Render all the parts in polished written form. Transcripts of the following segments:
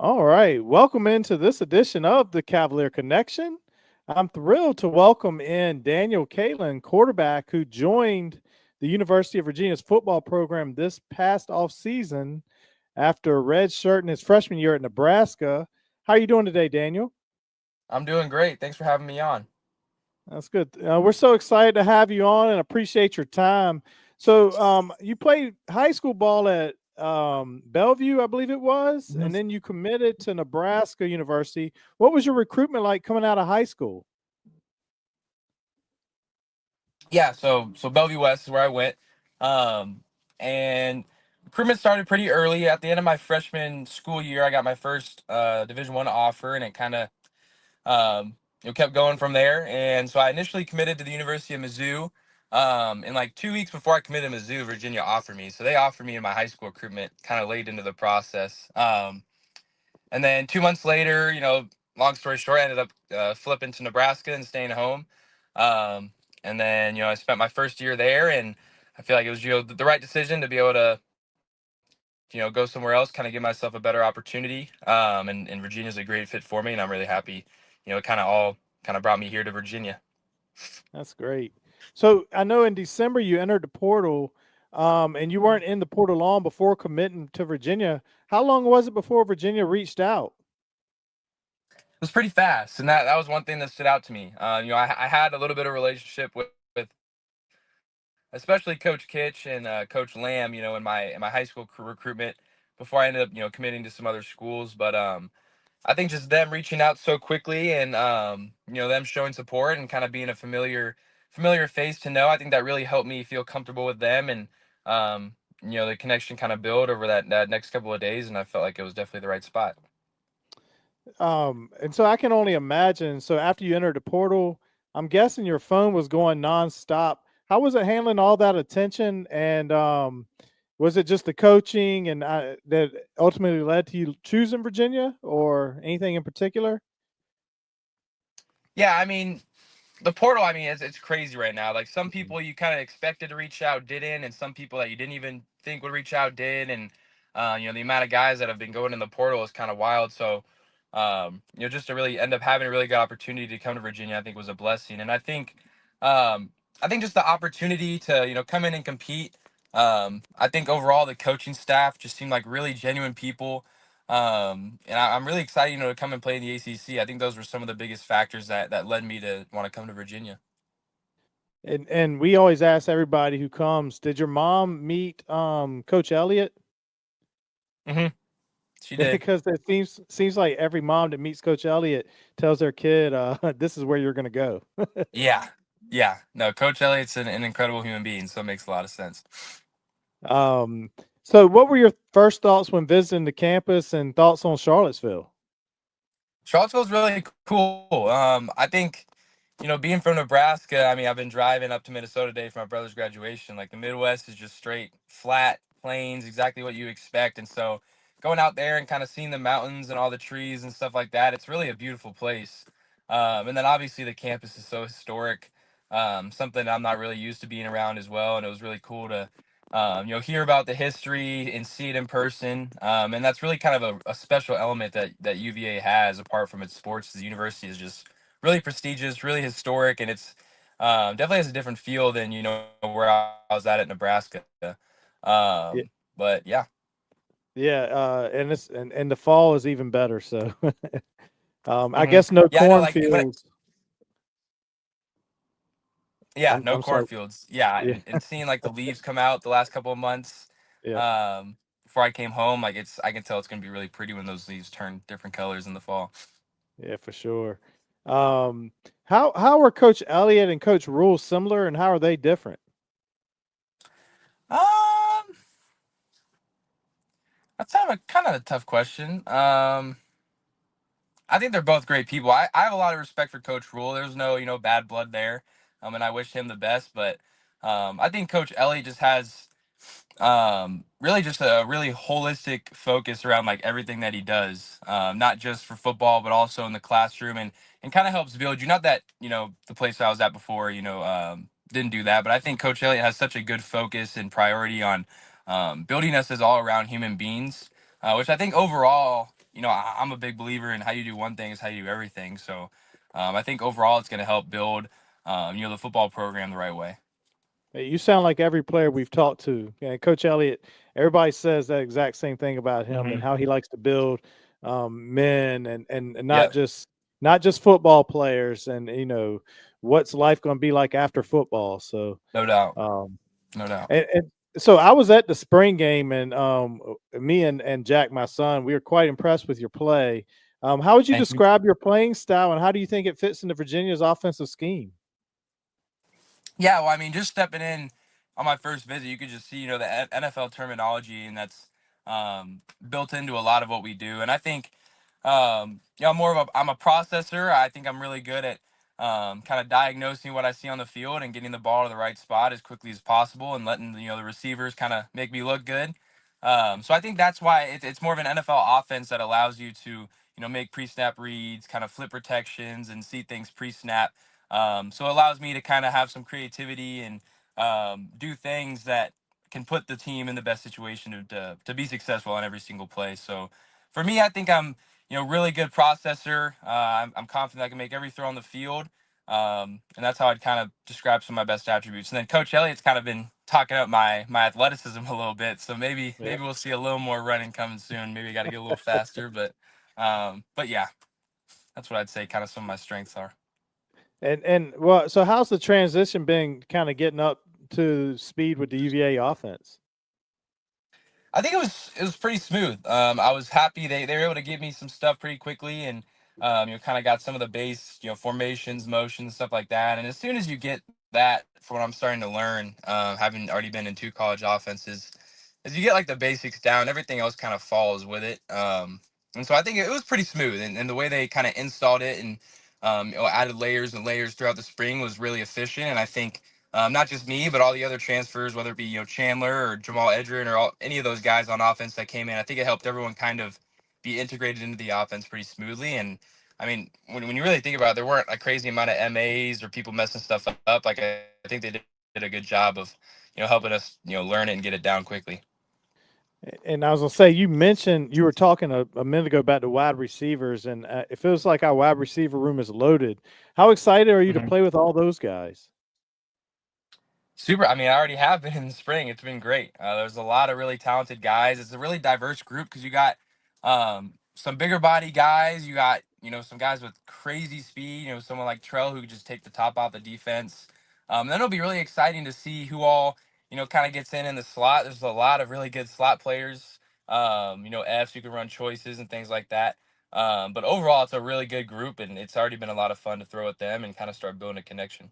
All right. Welcome into this edition of the Cavalier Connection. I'm thrilled to welcome in Daniel Kaelin, quarterback who joined the University of Virginia's football program this past offseason after a red shirt in his freshman year at Nebraska. How are you doing today, Daniel? I'm doing great. Thanks for having me on. That's good. We're so excited to have you on and appreciate your time. So, you played high school ball at Bellevue, I believe it was, Mhm. and then you committed to Nebraska University. What was your recruitment like coming out of high school? Yeah, so Bellevue West is where I went. Um, and recruitment started pretty early. At the end of my freshman school year, I got my first Division I offer, and it kind of kept going from there. And so I initially committed to the University of Mizzou. And like 2 weeks before I committed to Mizzou, Virginia offered me. So they offered me in my high school recruitment, kind of late into the process. And then 2 months later, long story short, I ended up flipping to Nebraska and staying home. Um, and then, I spent my first year there, and I feel like it was, the right decision to be able to, go somewhere else, kind of give myself a better opportunity. And Virginia's a great fit for me, and I'm really happy. It kind of all kind of brought me here to Virginia. That's great. So I know in December you entered the portal, and you weren't in the portal long before committing to Virginia. How long was it before Virginia reached out? It was pretty fast, and that was one thing that stood out to me. I had a little bit of relationship with especially Coach Kitch and Coach Lamb, in my high school recruitment before I ended up, committing to some other schools. But I think just them reaching out so quickly and them showing support and kind of being a familiar face to know. I think that really helped me feel comfortable with them and um, the connection kind of build over that next couple of days, and I felt like it was definitely the right spot. And so I can only imagine. So after you entered the portal, I'm guessing your phone was going nonstop. How was it handling all that attention? And was it just the coaching and that ultimately led to you choosing Virginia, or anything in particular? Yeah, I mean, the portal, I mean, it's crazy right now. Like some people you kind of expected to reach out didn't, and some people that you didn't even think would reach out did. And the amount of guys that have been going in the portal is kind of wild. So, just to really end up having a really good opportunity to come to Virginia, I think was a blessing. And I think just the opportunity to come in and compete. I think overall the coaching staff just seemed like really genuine people. And I'm really excited, to come and play in the ACC. I think those were some of the biggest factors that led me to want to come to Virginia. And we always ask everybody who comes, did your mom meet Coach Elliott? hmm She did. Because it seems like every mom that meets Coach Elliott tells their kid, this is where you're going to go. Yeah. Yeah. No, Coach Elliott's an incredible human being, so it makes a lot of sense. Um, so what were your first thoughts when visiting the campus and thoughts on Charlottesville? Charlottesville's really cool. I think, being from Nebraska, I mean, I've been driving up to Minnesota today for my brother's graduation. Like the Midwest is just straight, flat, plains, exactly what you expect. And so going out there and kind of seeing the mountains and all the trees and stuff like that, it's really a beautiful place. And then obviously the campus is so historic, something I'm not really used to being around as well. And it was really cool to hear about the history and see it in person. And that's really kind of a special element that UVA has apart from its sports. The university is just really prestigious, really historic, and it's definitely has a different feel than where I was at Nebraska. Yeah, But yeah. yeah, and the fall is even better. So, I hmm guess no Yeah, I know. Like cornfields. yeah, no I'm sorry. cornfields. Yeah, Yeah, and seeing like the leaves come out the last couple of months yeah, um, before I came home, like I can tell it's gonna be really pretty when those leaves turn different colors in the fall. yeah, for sure. Um, how are Coach Elliott and Coach Rule similar, and how are they different? Um, that's kind of a tough question. I think they're both great people. I have a lot of respect for Coach Rule. There's no, bad blood there. And I wish him the best. But I think Coach Ellie just has really just a really holistic focus around like everything that he does, not just for football, but also in the classroom and kind of helps build you. Not that, the place I was at before, didn't do that. But I think Coach Elliott has such a good focus and priority on building us as all around human beings. which I think overall, I'm a big believer in how you do one thing is how you do everything. So I think overall it's going to help build, the football program the right way. Hey, you sound like every player we've talked to. And Coach Elliott, everybody says that exact same thing about him and Hmm. how he likes to build men and not Yep. just football players and what's life going to be like after football. So No doubt. um, No doubt. and so I was at the spring game and me and Jack, my son, we were quite impressed with your play. How would you Thank you. describe your playing style and how do you think it fits into Virginia's offensive scheme? Yeah, well, I mean, just stepping in on my first visit, you could just see, the NFL terminology, and that's built into a lot of what we do. And I think, I'm a processor. I think I'm really good at kind of diagnosing what I see on the field and getting the ball to the right spot as quickly as possible, and letting the receivers kind of make me look good. So I think that's why it's more of an NFL offense that allows you to make pre-snap reads, kind of flip protections, and see things pre-snap. So it allows me to kind of have some creativity and do things that can put the team in the best situation to be successful on every single play. So for me, I think I'm really good processor. I'm confident I can make every throw on the field. And that's how I'd kind of describe some of my best attributes. And then Coach Elliott's kind of been talking up my athleticism a little bit, so maybe we'll see a little more running coming soon. Maybe I got to get a little faster, but yeah, that's what I'd say. Kind of some of my strengths are. And well, so how's the transition been kind of getting up to speed with the UVA offense? I think it was pretty smooth. I was happy they were able to give me some stuff pretty quickly, and kind of got some of the base formations, motions, stuff like that. And as soon as you get that, for what I'm starting to learn, having already been in two college offenses, as you get like the basics down, everything else kind of falls with it. And so I think it was pretty smooth, and the way they kind of installed it and added layers and layers throughout the spring was really efficient. And I think not just me, but all the other transfers, whether it be Chandler or Jamal Edgerrin or any of those guys on offense that came in, I think it helped everyone kind of be integrated into the offense pretty smoothly. And I mean, when you really think about it, there weren't a crazy amount of MAs or people messing stuff up. Like I think they did a good job of helping us learn it and get it down quickly. And I was gonna say, you mentioned you were talking a minute ago about the wide receivers, and it feels like our wide receiver room is loaded. How excited are you to Mhm. play with all those guys? Super. I mean, I already have been in the spring. It's been great. There's a lot of really talented guys. It's a really diverse group because you got some bigger body guys. You got some guys with crazy speed. Someone like Trell who could just take the top off the defense. Then it'll be really exciting to see who all kind of gets in the slot. There's a lot of really good slot players. Fs who can run choices and things like that. But overall, it's a really good group, and it's already been a lot of fun to throw at them and kind of start building a connection.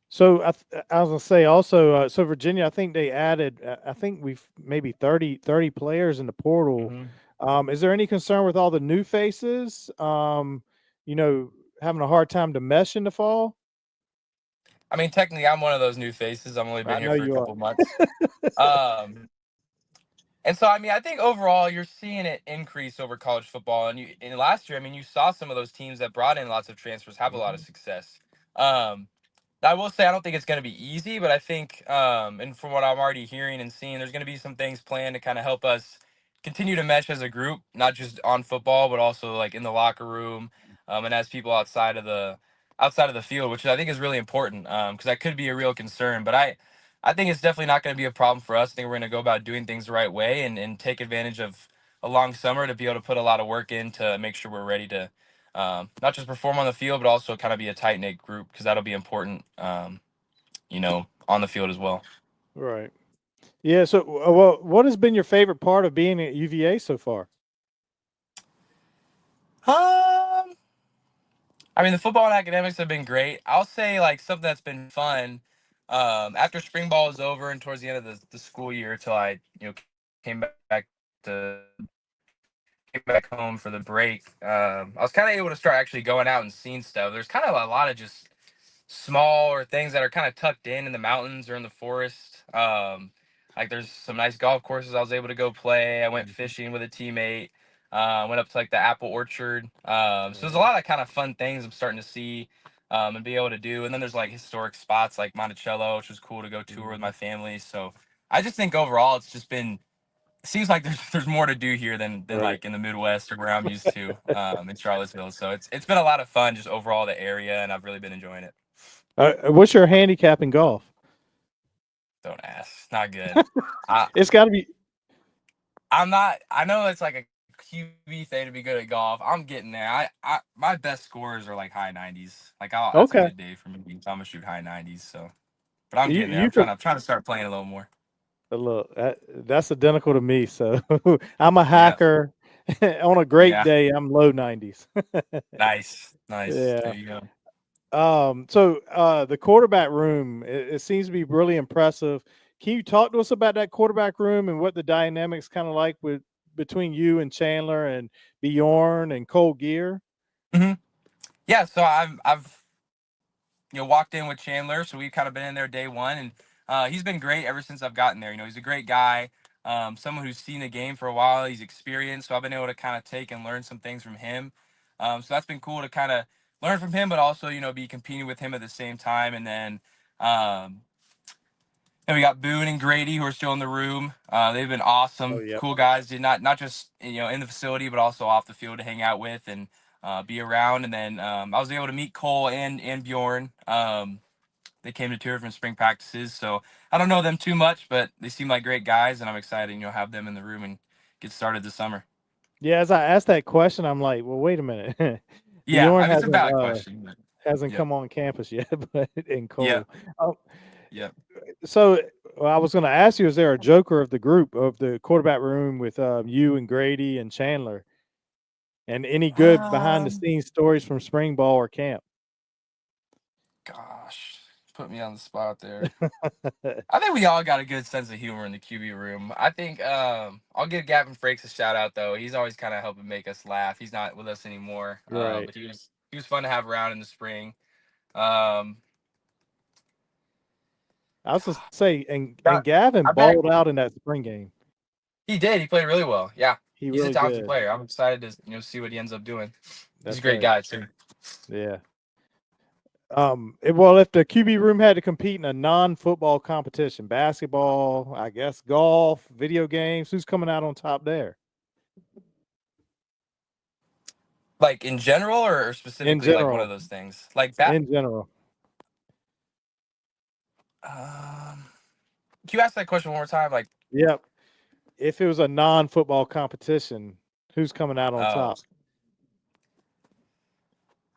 So I was gonna say also, so Virginia, I think they added, I think we've maybe 30 players in the portal. Mm-hmm. Is there any concern with all the new faces? You know, having a hard time to mesh in the fall? I mean, technically, I'm one of those new faces. I've only been I here know for a you are. couple months. Um, and so, I mean, I think overall you're seeing it increase over college football. And last year, I mean, you saw some of those teams that brought in lots of transfers have a lot of Mhm. success. Um, I will say I don't think it's going to be easy, but I think, and from what I'm already hearing and seeing, there's going to be some things planned to kind of help us continue to mesh as a group, not just on football, but also like in the locker room, and as people outside of the field, which I think is really important, because that could be a real concern. But I think it's definitely not going to be a problem for us. I think we're going to go about doing things the right way and take advantage of a long summer to be able to put a lot of work in to make sure we're ready to not just perform on the field, but also kind of be a tight knit group because that'll be important, on the field as well. Right. Yeah. So, well, what has been your favorite part of being at UVA so far? Um, I mean, the football and academics have been great. I'll say like something that's been fun. After spring ball is over and towards the end of the school year, till I came to came back home for the break, I was kind of able to start actually going out and seeing stuff. There's kind of a lot of just small or things that are kind of tucked in the mountains or in the forest. Like there's some nice golf courses I was able to go play. I went Mhm. fishing with a teammate. Went up to like the apple orchard. So there's a Right. lot of kind of fun things I'm starting to see and be able to do. And then there's like historic spots like Monticello, which was cool to go tour with Mhm. my family. So I just think overall it's just been seems like there's more to do here than Right. like in the Midwest or where I'm used to in Charlottesville. So it's been a lot of fun just overall the area, and I've really been enjoying it. What's your handicap in golf? Don't ask. Not good. I It's got to be I'm not. I know it's like a QB thing to be good at golf. I'm getting there. I my best scores are like high 90s. Like that's a okay. good day for me. So I'm gonna shoot high 90s. So, but I'm getting there. You could I'm trying to start playing a little more. look. That's identical to me. So I'm a Yeah. hacker. On a great Yeah. day, I'm low 90s. Nice. Nice. Yeah. There you go. So the quarterback room, it seems to be really impressive. Can you talk to us about that quarterback room and what the dynamics kind of like with between you and Chandler and Bjorn and Cole Gear? hmm Yeah. So I've walked in with Chandler, so we've kind of been in there day one, and he's been great ever since I've gotten there. He's a great guy, someone who's seen the game for a while. He's experienced, so I've been able to kind of take and learn some things from him. So that's been cool to kind of learn from him, but also be competing with him at the same time. And then um, and we got Boone and Grady who are still in the room. They've been Oh, awesome, yeah. cool guys. Did not just in the facility, but also off the field to hang out with and be around. And then I was able to meet Cole and Bjorn. They came to 2 different spring practices, so I don't know them too much, but they seem like great guys, and I'm excited, have them in the room and get started this summer. Yeah, as I asked that question, I'm like, well, wait a minute. Yeah, Bjorn I mean it's a valid question, but hasn't yep, come on campus yet, but in yep, Cole. Um, yep. so I was going to ask you, is there a joker of the group of the quarterback room with you and Grady and Chandler, and any good behind the Um, scenes stories from spring ball or camp? Gosh, put me on the spot there. I think we all got a good sense of humor in the QB room. I think I'll give Gavin Frakes a shout out though. He's always kind of helping make us laugh. He's not with us anymore, Right. but he was fun to have around in the spring. Um, I was to say, and got, Gavin I bet balled out in that spring game. he did. He played really well. Yeah, He he's a really talented did. player. I'm excited to see what he ends up doing. He's a That's great right. guy too. Yeah. Well, if the QB room had to compete in a non-football competition, basketball, I guess golf, video games, who's coming out on top there? Like in general, or In specifically like one of general, those things. Like that. in general. Um, can you ask that question one more time? Like, Yep. If it was a non-football competition, who's coming out on oh, top?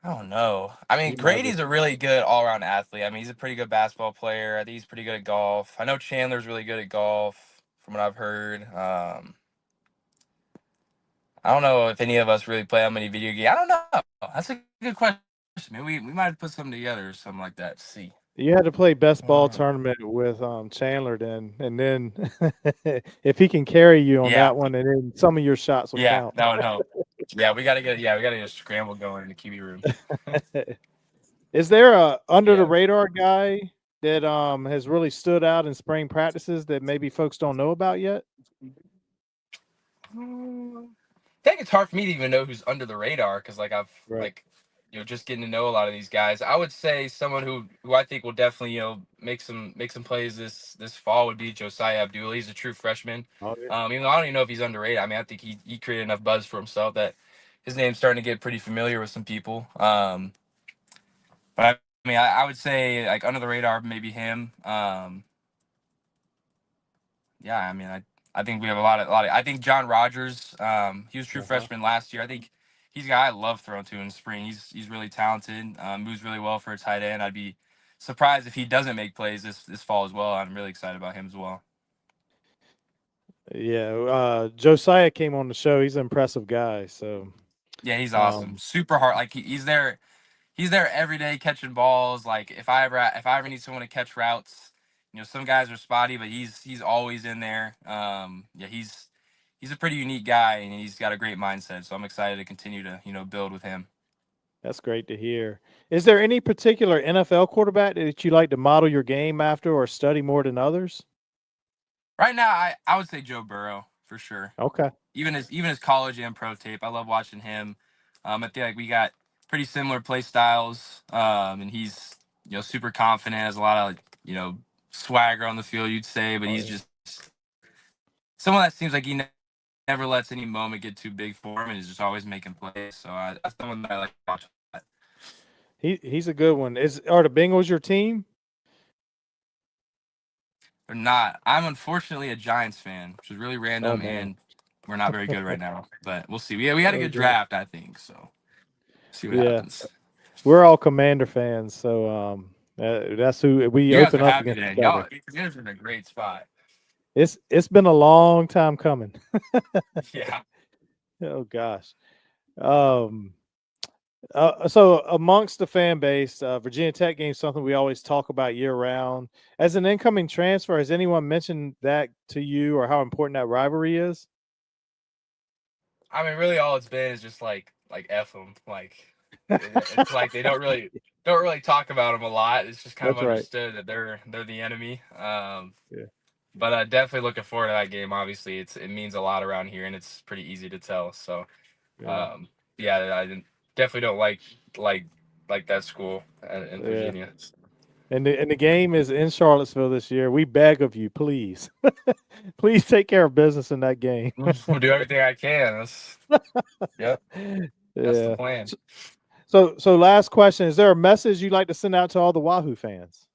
I don't know. I mean, You might be. Grady's a really good all-around athlete. I mean, he's a pretty good basketball player. I think he's pretty good at golf. I know Chandler's really good at golf, from what I've heard. I don't know if any of us really play that many video games. I don't know. That's a good question. Maybe we might have put something together or something like that to see. You had to play best ball Uh, tournament with Chandler then, and then if he can carry you on yeah, that one, and then some of your shots will yeah, count. that would help. We gotta get a scramble going in the QB room. Is there a under the Yeah. radar guy that has really stood out in spring practices that maybe folks don't know about yet? I think it's hard for me to even know who's under the radar because like I've Right. like just getting to know a lot of these guys. I would say someone who I think will definitely make some plays this fall would be Josiah Abdullah. He's a true freshman. Oh yeah. Even though I don't even know if he's underrated. I mean, I think he created enough buzz for himself that his name's starting to get pretty familiar with some people. But I mean, I would say like under the radar maybe him. Yeah, I mean, I think we have a lot of. I think John Rogers, he was true Uh-huh. freshman last year. I think he's a guy I love throwing to in spring. He's really talented. Moves really well for a tight end. I'd be surprised if he doesn't make plays this fall as well. I'm really excited about him as well. Yeah. Josiah came on the show. He's an impressive guy. So Yeah, he's awesome. um, Super hard. Like he's there. He's there every day catching balls. Like if I ever need someone to catch routes, some guys are spotty, but he's always in there. Yeah, he's a pretty unique guy, and he's got a great mindset. So I'm excited to continue to build with him. that's great to hear. Is there any particular NFL quarterback that you like to model your game after or study more than others? Right now, I would say Joe Burrow for sure. Okay. Even his college and pro tape, I love watching him. I feel like we got pretty similar play styles, and he's super confident, has a lot of swagger on the field, you'd say, but Oh he's yeah. just someone that seems like he never lets any moment get too big for him, and is just always making plays. So that's someone that I like to watch a lot. He's a good one. Are the Bengals your team? They're not. I'm unfortunately a Giants fan, which is really Oh random, man. and we're not very good right now. But we'll see. We had a good Okay. draft, I think. So see what Yeah. happens. We're all Commander fans, so that's who we You guys open are up happy against then. each other. You're in a great spot. It's been a long time coming. Yeah. Oh gosh. Um, so amongst the fan base, Virginia Tech game is something we always talk about year round. As an incoming transfer, has anyone mentioned that to you or how important that rivalry is? I mean, really, all it's been is just like F them. Like it's like they don't really talk about them a lot. It's just kind of That's right. understood that they're the enemy. Yeah. But definitely looking forward to that game. Obviously, it means a lot around here, and it's pretty easy to tell. So, Yeah. um, yeah, definitely don't like that school in Yeah. Virginia. And the game is in Charlottesville this year. We beg of you, please, please take care of business in that game. We'll do everything I can. Yep, that's the Yeah. plan. So last question: is there a message you'd like to send out to all the Wahoo fans?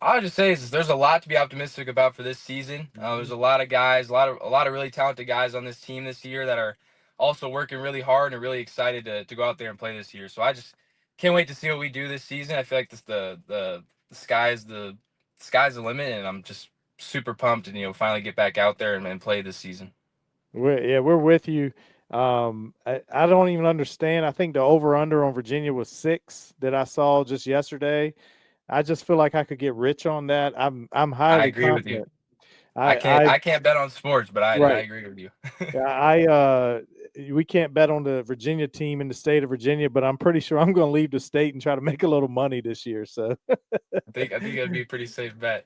I would just say is there's a lot to be optimistic about for this season. There's Mhm. a lot of guys, a lot of really talented guys on this team this year that are also working really hard and really excited to go out there and play this year. So I just can't wait to see what we do this season. I feel like the sky's the limit, and I'm just super pumped and finally get back out there and play this season. We're with you. I don't even understand. I think the over under on Virginia was 6 that I saw just yesterday. I just feel like I could get rich on that. I'm I highly agree with you. confident. I I can't bet on sports, but I right. agree with you. Yeah, we can't bet on the Virginia team in the state of Virginia, but I'm pretty sure I'm going to leave the state and try to make a little money this year. So, I think it'd be a pretty safe bet.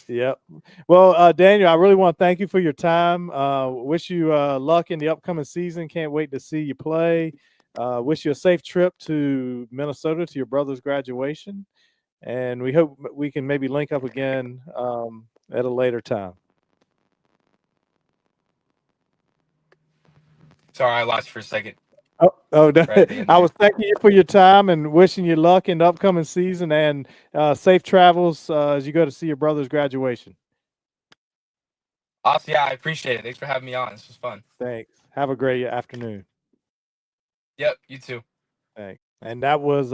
yep. Well, Daniel, I really want to thank you for your time. Wish you luck in the upcoming season. Can't wait to see you play. Wish you a safe trip to Minnesota to your brother's graduation, and we hope we can maybe link up again at a later time. Sorry, I lost you for a second right No, at the end I there. was thanking you for your time and wishing you luck in the upcoming season and safe travels as you go to see your brother's graduation. Awesome. Yeah, I appreciate it. Thanks for having me on. This was fun. Thanks. Have a great afternoon. Yep, you too. Thanks. And that was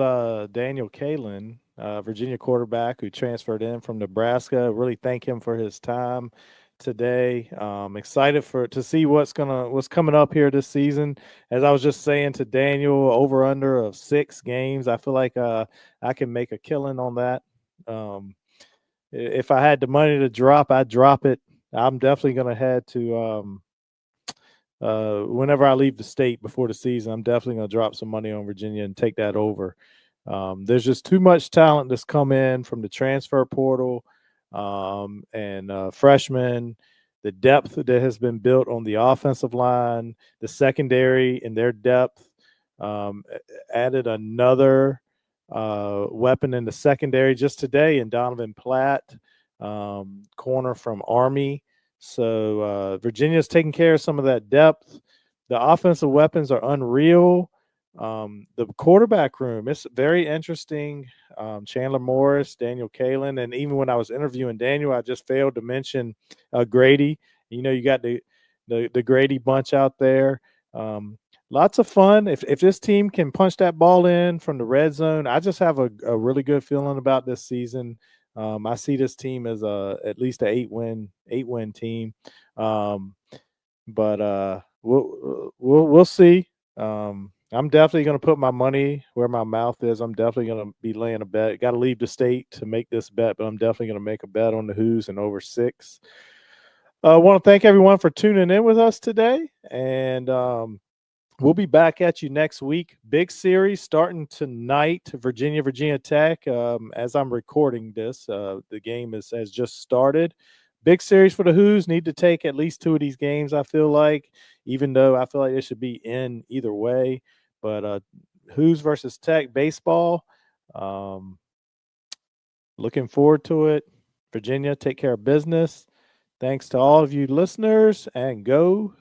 Daniel Kaelin, Virginia quarterback who transferred in from Nebraska. Really thank him for his time today. Excited to see what's coming up here this season. As I was just saying to Daniel, over under of 6 games. I feel like I can make a killing on that. If I had the money to drop, I'd drop it. I'm definitely going to head to whenever I leave the state before the season, I'm definitely going to drop some money on Virginia and take that over. There's just too much talent that's come in from the transfer portal and freshmen, the depth that has been built on the offensive line, the secondary and their depth. Added another weapon in the secondary just today in Donovan Platt, corner from Army. So Virginia's taking care of some of that depth. The offensive weapons are unreal. The quarterback room, it's very interesting. Chandler Morris, Daniel Kaelin, and even when I was interviewing Daniel, I just failed to mention Grady. You got the Grady bunch out there. Lots of fun. If this team can punch that ball in from the red zone, I just have a really good feeling about this season. I see this team as at least a 8-win team. But we'll see. I'm definitely going to put my money where my mouth is. I'm definitely going to be laying a bet. Got to leave the state to make this bet, but I'm definitely going to make a bet on the Who's and over 6. I want to thank everyone for tuning in with us today, and we'll be back at you next week. Big series starting tonight, Virginia Tech. As I'm recording this, the game has just started. Big series for the Who's. Need to take at least 2 of these games, I feel like, even though I feel like it should be in either way. But Who's versus Tech baseball. Looking forward to it. Virginia, take care of business. Thanks to all of you listeners, and go